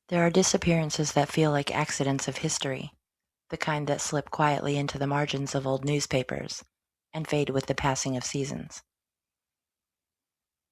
There are disappearances that feel like accidents of history, the kind that slip quietly into the margins of old newspapers and fade with the passing of seasons.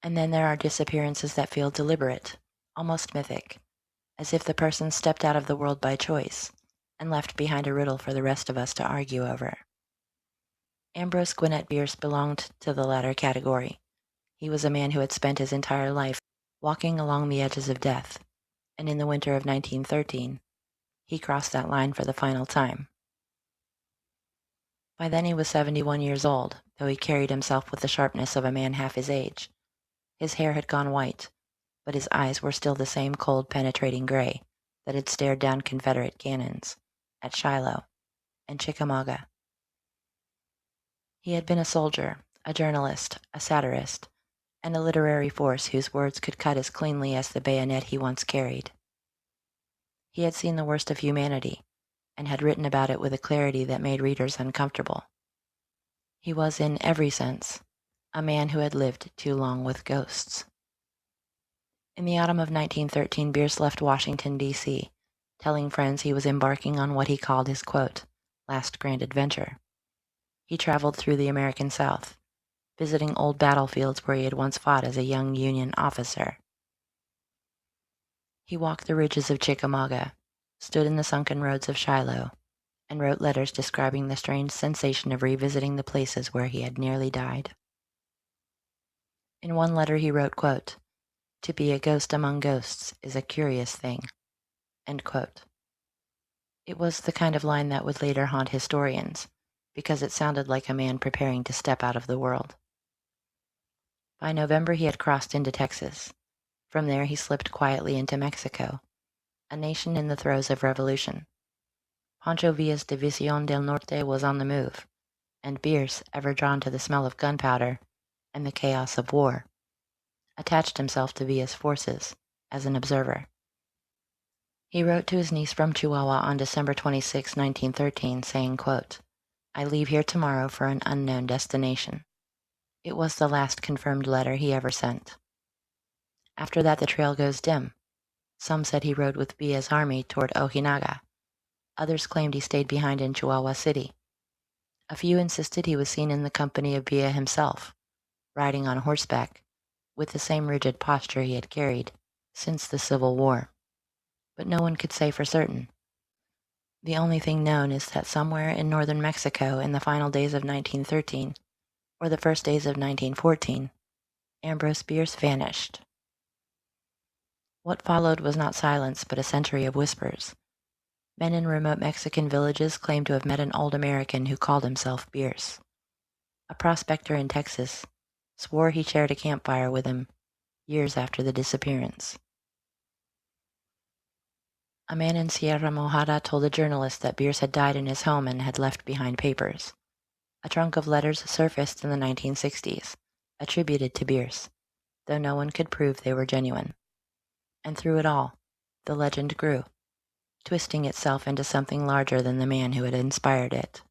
And then there are disappearances that feel deliberate, almost mythic, as if the person stepped out of the world by choice and left behind a riddle for the rest of us to argue over. Ambrose Bierce belonged to the latter category. He was a man who had spent his entire life walking along the edges of death, and in the winter of 1913, he crossed that line for the final time. By then he was 71 years old, though he carried himself with the sharpness of a man half his age. His hair had gone white, but his eyes were still the same cold, penetrating gray that had stared down Confederate cannons at Shiloh and Chickamauga. He had been a soldier, a journalist, a satirist, and a literary force whose words could cut as cleanly as the bayonet he once carried. He had seen the worst of humanity, and had written about it with a clarity that made readers uncomfortable. He was, in every sense, a man who had lived too long with ghosts. In the autumn of 1913, Bierce left Washington, D.C., telling friends he was embarking on what he called his, quote, last grand adventure. He traveled through the American South, visiting old battlefields where he had once fought as a young Union officer. He walked the ridges of Chickamauga, stood in the sunken roads of Shiloh, and wrote letters describing the strange sensation of revisiting the places where he had nearly died. In one letter he wrote, quote, "To be a ghost among ghosts is a curious thing," end quote. It was the kind of line that would later haunt historians, because it sounded like a man preparing to step out of the world. By November he had crossed into Texas. From there he slipped quietly into Mexico, a nation in the throes of revolution. Pancho Villa's División del Norte was on the move, and Bierce, ever drawn to the smell of gunpowder and the chaos of war, attached himself to Villa's forces as an observer. He wrote to his niece from Chihuahua on December 26, 1913, saying, quote, "I leave here tomorrow for an unknown destination." It was the last confirmed letter he ever sent. After that the trail goes dim. Some said he rode with Villa's army toward Ojinaga. Others claimed he stayed behind in Chihuahua City. A few insisted he was seen in the company of Villa himself, riding on horseback, with the same rigid posture he had carried since the Civil War. But no one could say for certain. The only thing known is that somewhere in northern Mexico in the final days of 1913, or the first days of 1914, Ambrose Bierce vanished. What followed was not silence, but a century of whispers. Men in remote Mexican villages claimed to have met an old American who called himself Bierce. A prospector in Texas swore he shared a campfire with him years after the disappearance. A man in Sierra Mojada told a journalist that Bierce had died in his home and had left behind papers. A trunk of letters surfaced in the 1960s, attributed to Bierce, though no one could prove they were genuine. And through it all, the legend grew, twisting itself into something larger than the man who had inspired it.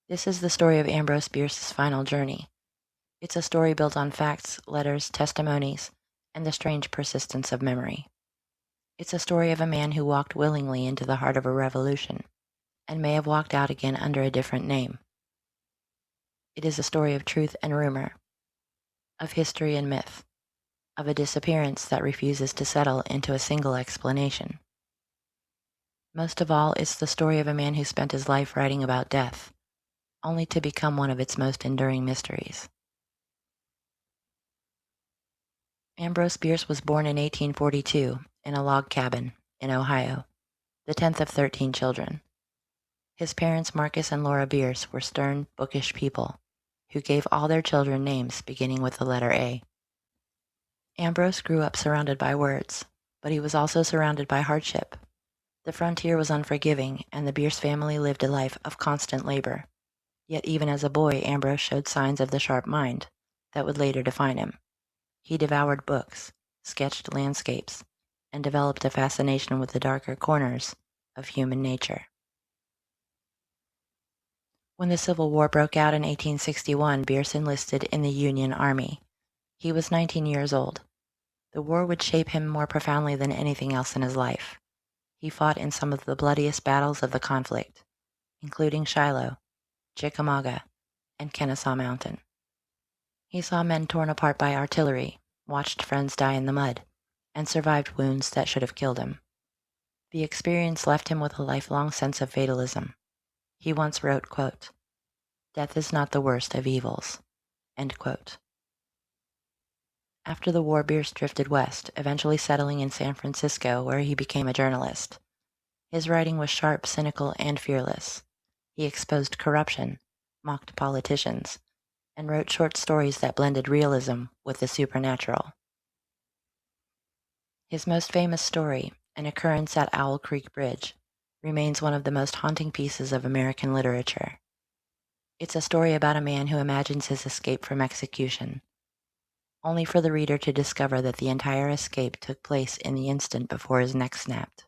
This is the story of Ambrose Bierce's final journey. It's a story built on facts, letters, testimonies, and the strange persistence of memory. It's a story of a man who walked willingly into the heart of a revolution, and may have walked out again under a different name. It is a story of truth and rumor, of history and myth, of a disappearance that refuses to settle into a single explanation. Most of all, it's the story of a man who spent his life writing about death, only to become one of its most enduring mysteries. Ambrose Bierce was born in 1842 in a log cabin in Ohio, the 10th of 13 children. His parents, Marcus and Laura Bierce, were stern, bookish people who gave all their children names beginning with the letter A. Ambrose grew up surrounded by words, but he was also surrounded by hardship. The frontier was unforgiving, and the Bierce family lived a life of constant labor. Yet even as a boy, Ambrose showed signs of the sharp mind that would later define him. He devoured books, sketched landscapes, and developed a fascination with the darker corners of human nature. When the Civil War broke out in 1861, Bierce enlisted in the Union Army. He was 19 years old. The war would shape him more profoundly than anything else in his life. He fought in some of the bloodiest battles of the conflict, including Shiloh, Chickamauga, and Kennesaw Mountain. He saw men torn apart by artillery, watched friends die in the mud, and survived wounds that should have killed him. The experience left him with a lifelong sense of fatalism. He once wrote, quote, "Death is not the worst of evils," end quote. After the war, Bierce drifted west, eventually settling in San Francisco, where he became a journalist. His writing was sharp, cynical, and fearless. He exposed corruption, mocked politicians, and wrote short stories that blended realism with the supernatural. His most famous story, An Occurrence at Owl Creek Bridge, remains one of the most haunting pieces of American literature. It's a story about a man who imagines his escape from execution, only for the reader to discover that the entire escape took place in the instant before his neck snapped.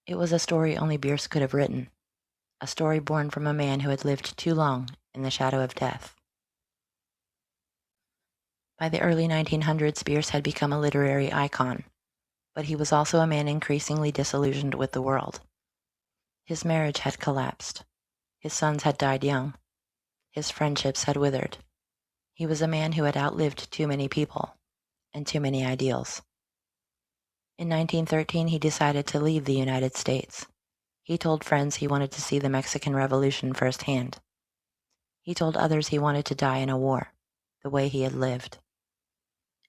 It was a story only Bierce could have written, a story born from a man who had lived too long in the shadow of death. By the early 1900s, Bierce had become a literary icon, but he was also a man increasingly disillusioned with the world. His marriage had collapsed. His sons had died young. His friendships had withered. He was a man who had outlived too many people and too many ideals. In 1913, he decided to leave the United States. He told friends he wanted to see the Mexican Revolution firsthand. He told others he wanted to die in a war, the way he had lived.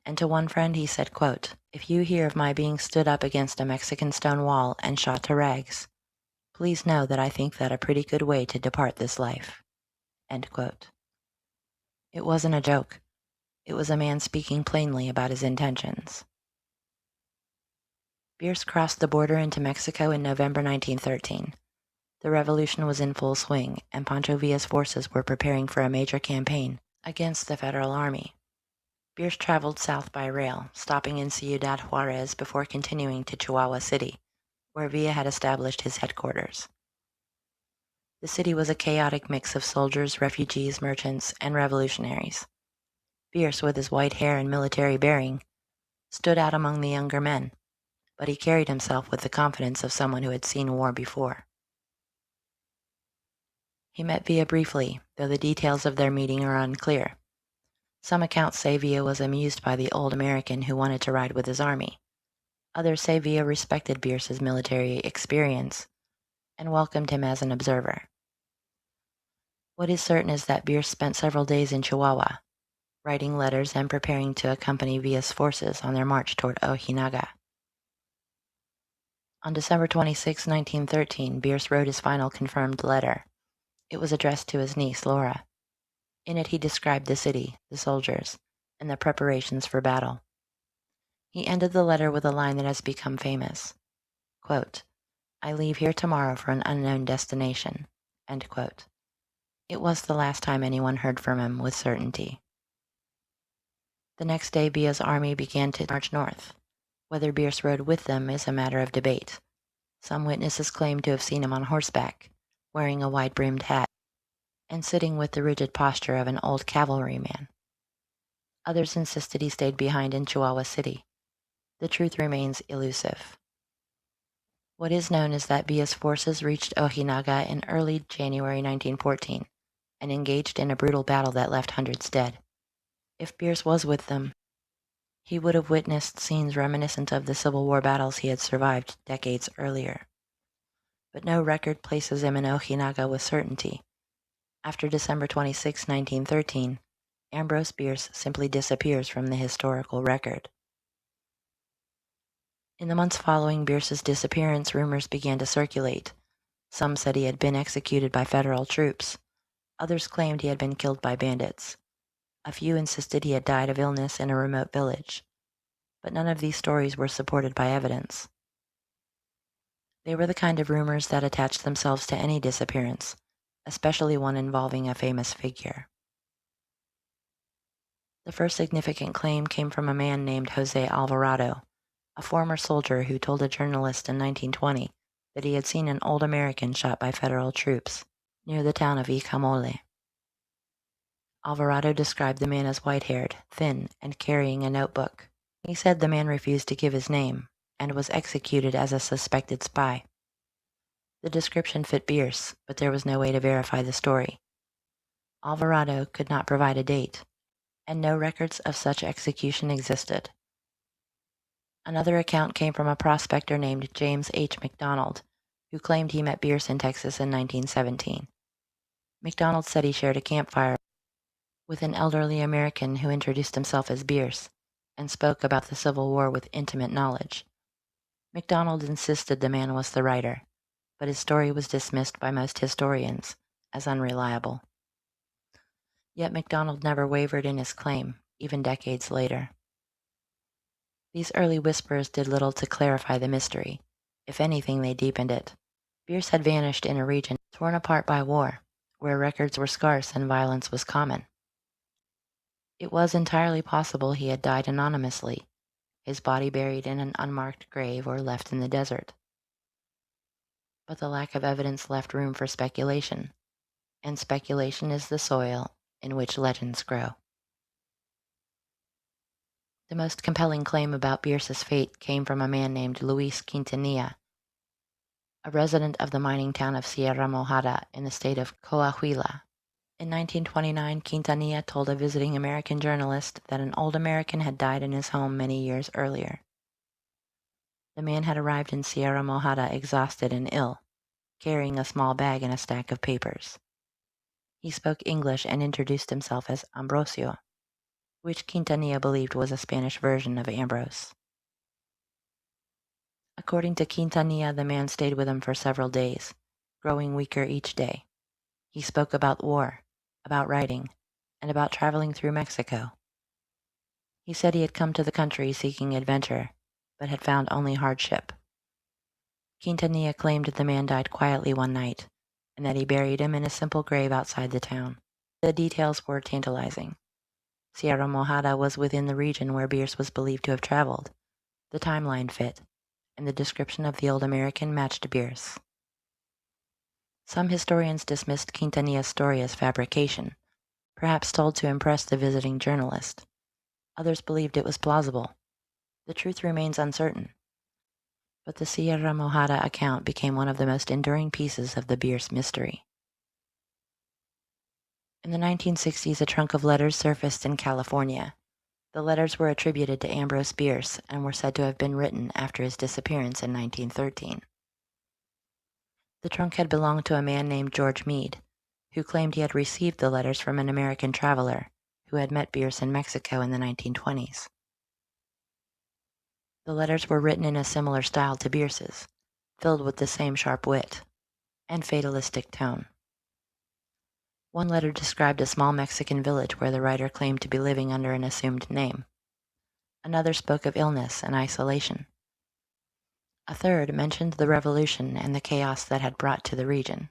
And to one friend he said, quote, "If you hear of my being stood up against a Mexican stone wall and shot to rags, please know that I think that a pretty good way to depart this life." End quote. It wasn't a joke. It was a man speaking plainly about his intentions. Bierce crossed the border into Mexico in November 1913. The revolution was in full swing, and Pancho Villa's forces were preparing for a major campaign against the Federal Army. Bierce traveled south by rail, stopping in Ciudad Juarez before continuing to Chihuahua City, where Villa had established his headquarters. The city was a chaotic mix of soldiers, refugees, merchants, and revolutionaries. Bierce, with his white hair and military bearing, stood out among the younger men, but he carried himself with the confidence of someone who had seen war before. He met Villa briefly, though the details of their meeting are unclear. Some accounts say Villa was amused by the old American who wanted to ride with his army. Others say Villa respected Bierce's military experience and welcomed him as an observer. What is certain is that Bierce spent several days in Chihuahua, writing letters and preparing to accompany Villa's forces on their march toward Ojinaga. On December 26, 1913, Bierce wrote his final confirmed letter. It was addressed to his niece, Laura. In it, he described the city, the soldiers, and the preparations for battle. He ended the letter with a line that has become famous. Quote, "I leave here tomorrow for an unknown destination." End quote. It was the last time anyone heard from him with certainty. The next day, Villa's army began to march north. Whether Bierce rode with them is a matter of debate. Some witnesses claim to have seen him on horseback, wearing a wide-brimmed hat, and sitting with the rigid posture of an old cavalryman. Others insisted he stayed behind in Chihuahua City. The truth remains elusive. What is known is that Villa's forces reached Ojinaga in early January 1914 and engaged in a brutal battle that left hundreds dead. If Bierce was with them, he would have witnessed scenes reminiscent of the Civil War battles he had survived decades earlier. But no record places him in Ojinaga with certainty. After December 26, 1913, Ambrose Bierce simply disappears from the historical record. In the months following Bierce's disappearance, rumors began to circulate. Some said he had been executed by federal troops. Others claimed he had been killed by bandits. A few insisted he had died of illness in a remote village. But none of these stories were supported by evidence. They were the kind of rumors that attached themselves to any disappearance, especially one involving a famous figure. The first significant claim came from a man named Jose Alvarado, a former soldier who told a journalist in 1920 that he had seen an old American shot by federal troops near the town of Icamole. Alvarado described the man as white-haired, thin, and carrying a notebook. He said the man refused to give his name and was executed as a suspected spy. The description fit Bierce, but there was no way to verify the story. Alvarado could not provide a date, and no records of such execution existed. Another account came from a prospector named James H. McDonald, who claimed he met Bierce in Texas in 1917. McDonald said he shared a campfire with an elderly American who introduced himself as Bierce and spoke about the Civil War with intimate knowledge. McDonald insisted the man was the writer, but his story was dismissed by most historians as unreliable. Yet McDonald never wavered in his claim, even decades later. These early whispers did little to clarify the mystery. If anything, they deepened it. Bierce had vanished in a region torn apart by war, where records were scarce and violence was common. It was entirely possible he had died anonymously, his body buried in an unmarked grave or left in the desert. But the lack of evidence left room for speculation, and speculation is the soil in which legends grow. The most compelling claim about Bierce's fate came from a man named Luis Quintanilla, a resident of the mining town of Sierra Mojada in the state of Coahuila. In 1929, Quintanilla told a visiting American journalist that an old American had died in his home many years earlier. The man had arrived in Sierra Mojada exhausted and ill, carrying a small bag and a stack of papers. He spoke English and introduced himself as Ambrose, which Quintanilla believed was a Spanish version of Ambrose. According to Quintanilla, the man stayed with him for several days, growing weaker each day. He spoke about war, about writing, and about traveling through Mexico. He said he had come to the country seeking adventure, but had found only hardship. Quintanilla claimed the man died quietly one night, and that he buried him in a simple grave outside the town. The details were tantalizing. Sierra Mojada was within the region where Bierce was believed to have traveled. The timeline fit, and the description of the old American matched Bierce. Some historians dismissed Quintanilla's story as fabrication, perhaps told to impress the visiting journalist. Others believed it was plausible. The truth remains uncertain. But the Sierra Mojada account became one of the most enduring pieces of the Bierce mystery. In the 1960s, a trunk of letters surfaced in California. The letters were attributed to Ambrose Bierce and were said to have been written after his disappearance in 1913. The trunk had belonged to a man named George Meade, who claimed he had received the letters from an American traveler who had met Bierce in Mexico in the 1920s. The letters were written in a similar style to Bierce's, filled with the same sharp wit and fatalistic tone. One letter described a small Mexican village where the writer claimed to be living under an assumed name. Another spoke of illness and isolation. A third mentioned the revolution and the chaos that had brought to the region.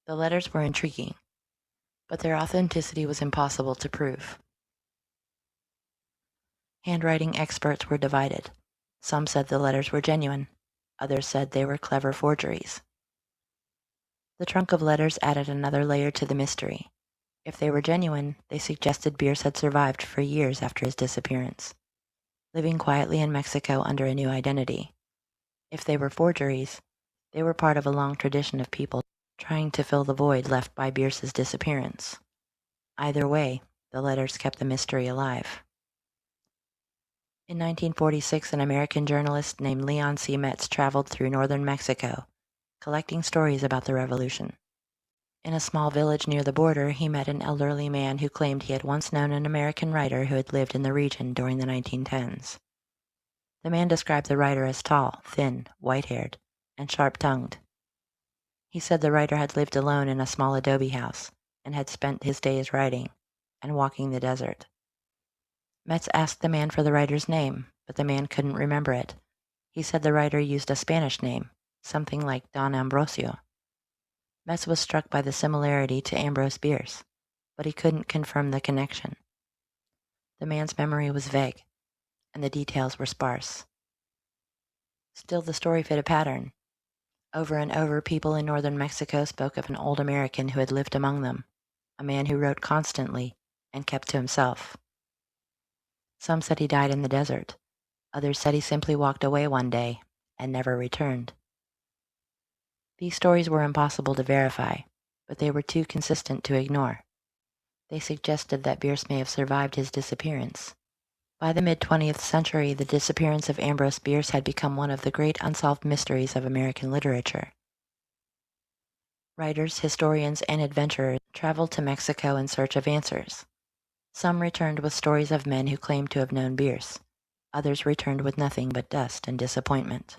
The letters were intriguing, but their authenticity was impossible to prove. Handwriting experts were divided. Some said the letters were genuine. Others said they were clever forgeries. The trunk of letters added another layer to the mystery. If they were genuine, they suggested Bierce had survived for years after his disappearance, living quietly in Mexico under a new identity. If they were forgeries, they were part of a long tradition of people trying to fill the void left by Bierce's disappearance. Either way, the letters kept the mystery alive. In 1946, an American journalist named Leon C. Metz traveled through northern Mexico, collecting stories about the revolution. In a small village near the border, he met an elderly man who claimed he had once known an American writer who had lived in the region during the 1910s. The man described the writer as tall, thin, white-haired, and sharp-tongued. He said the writer had lived alone in a small adobe house and had spent his days writing and walking the desert. Metz asked the man for the writer's name, but the man couldn't remember it. He said the writer used a Spanish name, something like Don Ambrosio. Metz was struck by the similarity to Ambrose Bierce, but he couldn't confirm the connection. The man's memory was vague, and the details were sparse. Still, the story fit a pattern. Over and over, people in northern Mexico spoke of an old American who had lived among them, a man who wrote constantly and kept to himself. Some said he died in the desert. Others said he simply walked away one day and never returned. These stories were impossible to verify, but they were too consistent to ignore. They suggested that Bierce may have survived his disappearance. By the mid-20th century, the disappearance of Ambrose Bierce had become one of the great unsolved mysteries of American literature. Writers, historians, and adventurers traveled to Mexico in search of answers. Some returned with stories of men who claimed to have known Bierce. Others returned with nothing but dust and disappointment.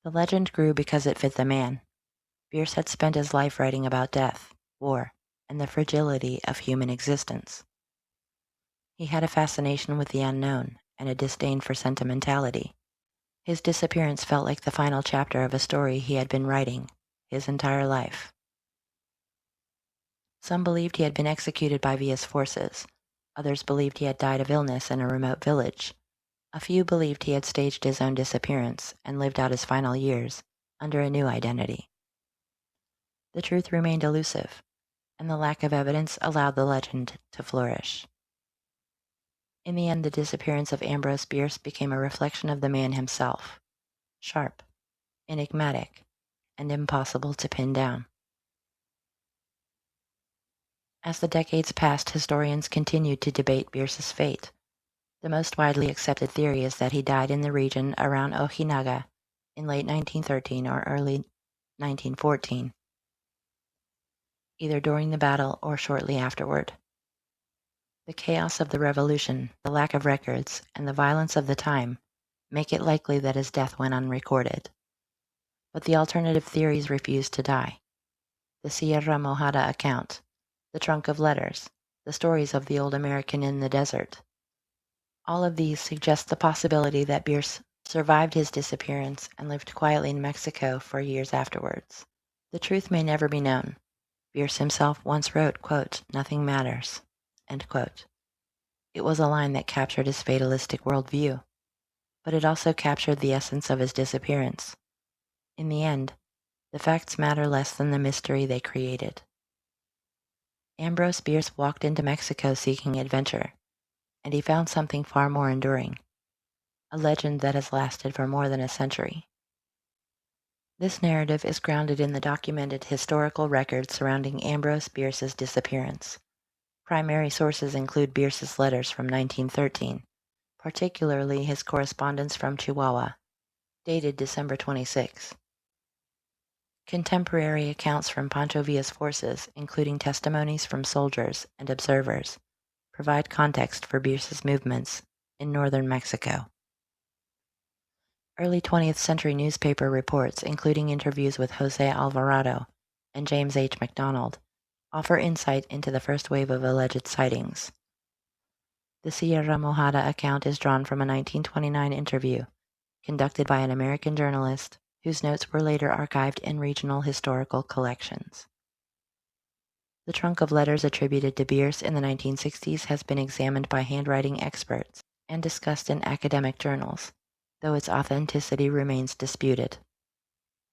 The legend grew because it fit the man. Bierce had spent his life writing about death, war, and the fragility of human existence. He had a fascination with the unknown and a disdain for sentimentality. His disappearance felt like the final chapter of a story he had been writing his entire life. Some believed he had been executed by Villa's forces. Others believed he had died of illness in a remote village. A few believed he had staged his own disappearance and lived out his final years under a new identity. The truth remained elusive, and the lack of evidence allowed the legend to flourish. In the end, the disappearance of Ambrose Bierce became a reflection of the man himself, sharp, enigmatic, and impossible to pin down. As the decades passed, historians continued to debate Bierce's fate. The most widely accepted theory is that he died in the region around Ojinaga in late 1913 or early 1914, either during the battle or shortly afterward. The chaos of the revolution, the lack of records, and the violence of the time make it likely that his death went unrecorded. But the alternative theories refuse to die. The Sierra Mojada account, the trunk of letters, the stories of the old American in the desert. All of these suggest the possibility that Bierce survived his disappearance and lived quietly in Mexico for years afterwards. The truth may never be known. Bierce himself once wrote, quote, "Nothing matters," end quote. It was a line that captured his fatalistic worldview, but it also captured the essence of his disappearance. In the end, the facts matter less than the mystery they created. Ambrose Bierce walked into Mexico seeking adventure, and he found something far more enduring, a legend that has lasted for more than a century. This narrative is grounded in the documented historical records surrounding Ambrose Bierce's disappearance. Primary sources include Bierce's letters from 1913, particularly his correspondence from Chihuahua, dated December 26. Contemporary accounts from Pancho Villa's forces, including testimonies from soldiers and observers, provide context for Bierce's movements in northern Mexico. Early 20th century newspaper reports, including interviews with José Alvarado and James H. MacDonald, offer insight into the first wave of alleged sightings. The Sierra Mojada account is drawn from a 1929 interview conducted by an American journalist whose notes were later archived in regional historical collections. The trunk of letters attributed to Bierce in the 1960s has been examined by handwriting experts and discussed in academic journals, though its authenticity remains disputed.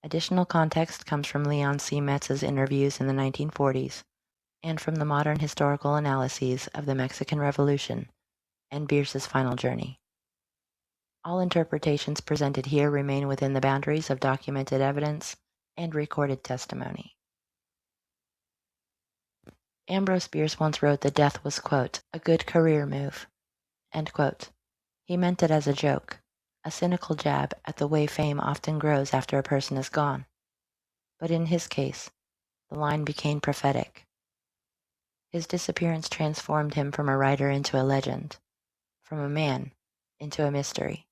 Additional context comes from Leon C. Metz's interviews in the 1940s and from the modern historical analyses of the Mexican Revolution and Bierce's final journey. All interpretations presented here remain within the boundaries of documented evidence and recorded testimony. Ambrose Bierce once wrote that death was, quote, "a good career move," end quote. He meant it as a joke, a cynical jab at the way fame often grows after a person is gone. But in his case, the line became prophetic. His disappearance transformed him from a writer into a legend, from a man into a mystery.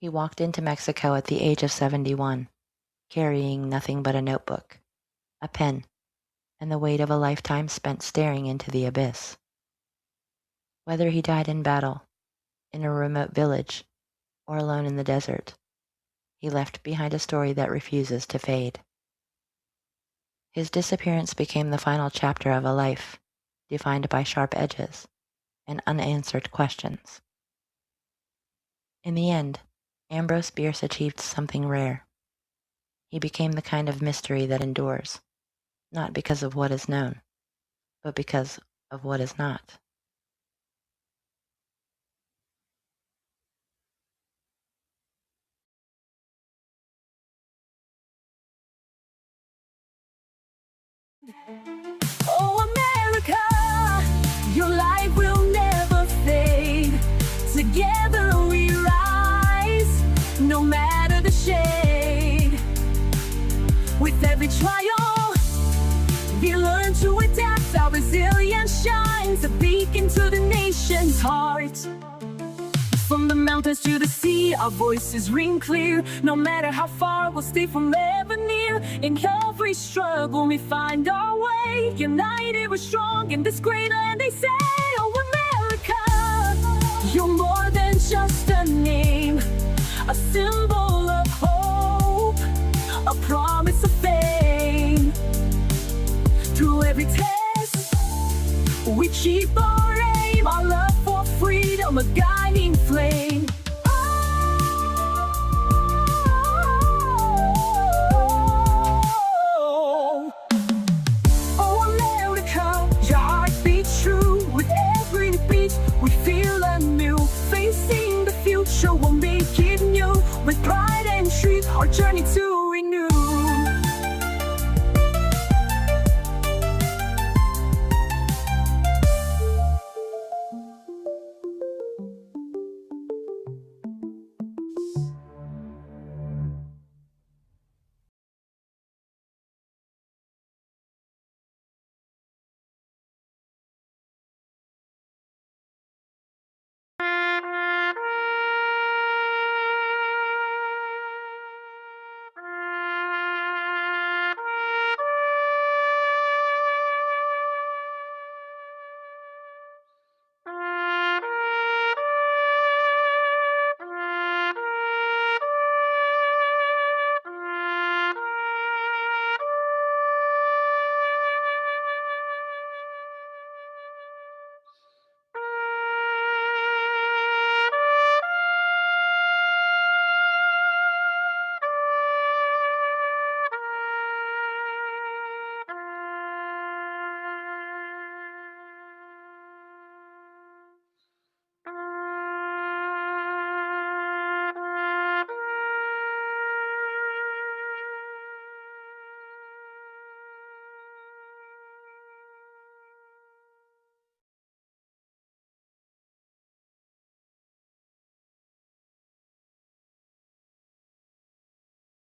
He walked into Mexico at the age of 71, carrying nothing but a notebook, a pen, and the weight of a lifetime spent staring into the abyss. Whether he died in battle, in a remote village, or alone in the desert, he left behind a story that refuses to fade. His disappearance became the final chapter of a life defined by sharp edges and unanswered questions. In the end, Ambrose Bierce achieved something rare. He became the kind of mystery that endures, not because of what is known, but because of what is not. Oh, America, your light will never fade. Together we rise, no matter the shade. With every trial, we learn to adapt. Our resilience shines, a beacon to the nation's heart. From the mountains to the sea, our voices ring clear. No matter how far, we'll stay forever near. In every struggle, we find our way. United, we're strong in this great land. They say, oh, America, you're more than just a name, a symbol of hope, a promise of fame. Through every test, we keep our aim, our love for freedom, a guiding flame.